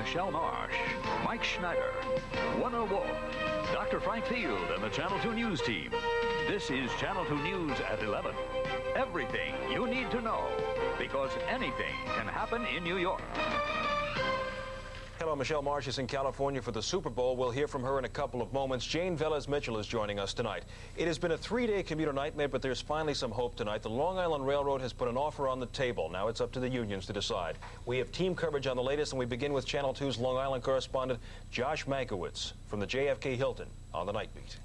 Michelle Marsh, Mike Schneider, Warner Wolf, Dr. Frank Field, and the Channel 2 News team. This is Channel 2 News at 11. Everything you need to know, because anything can happen in New York. Hello, Michelle Marsh is in California for the Super Bowl. We'll hear from her in a couple of moments. Jane Velez-Mitchell is joining us tonight. It has been a three-day commuter nightmare, but there's finally some hope tonight. The Long Island Railroad has put an offer on the table. Now it's up to the unions to decide. We have team coverage on the latest, and we begin with Channel 2's Long Island correspondent Josh Mankiewicz from the JFK Hilton on the Night Beat.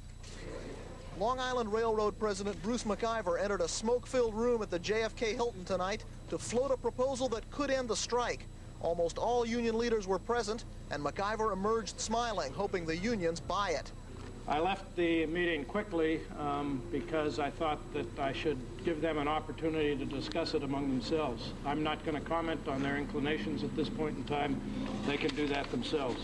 Long Island Railroad President Bruce McIver entered a smoke-filled room at the JFK Hilton tonight to float a proposal that could end the strike. Almost all union leaders were present, and McIver emerged smiling, hoping the unions buy it. I left the meeting quickly because I thought that I should give them an opportunity to discuss it among themselves. I'm not going to comment on their inclinations at this point in time. They can do that themselves.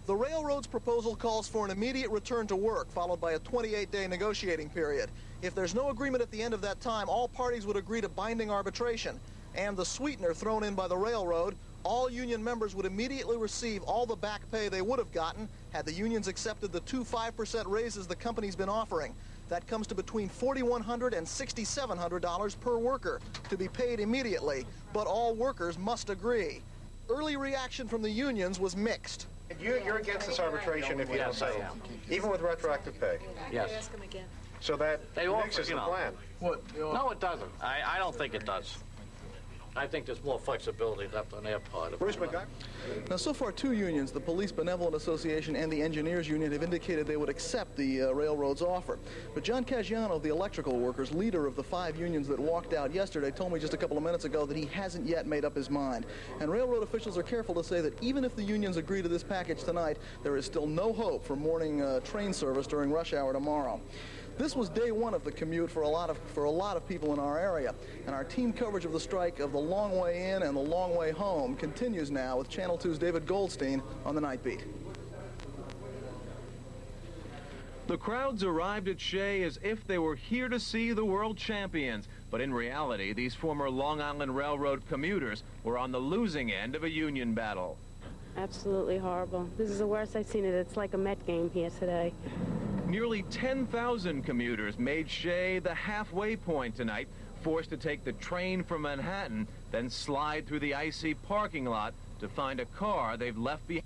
The railroad's proposal calls for an immediate return to work, followed by a 28-day negotiating period. If there's no agreement at the end of that time, all parties would agree to binding arbitration. And the sweetener thrown in by the railroad, all union members would immediately receive all the back pay they would have gotten had the unions accepted the two 5% raises the company's been offering. That comes to between $4,100 and $6,700 per worker to be paid immediately, but all workers must agree. Early reaction from the unions was mixed. You're against this arbitration if you don't settle, even with retroactive pay? Yes. Ask him again. So that mixes the plan. What? No, it doesn't. I don't think it does. I think there's more flexibility left on their part. Bruce McIver? Now, so far, two unions, the Police Benevolent Association and the Engineers Union, have indicated they would accept the railroad's offer. But John Caggiano, the electrical workers, leader of the 5 unions that walked out yesterday, told me just a couple of minutes ago that he hasn't yet made up his mind. And railroad officials are careful to say that even if the unions agree to this package tonight, there is still no hope for morning train service during rush hour tomorrow. This was day one of the commute for a lot of people in our area, and our team coverage of the strike of the long way in and the long way home continues now with Channel 2's David Goldstein on the Night Beat. The crowds arrived at Shea as if they were here to see the world champions, but in reality, these former Long Island Railroad commuters were on the losing end of a union battle. Absolutely horrible. This is the worst I've seen it. It's like a Met game here today. Nearly 10,000 commuters made Shea the halfway point tonight, forced to take the train from Manhattan, then slide through the icy parking lot to find a car they've left behind.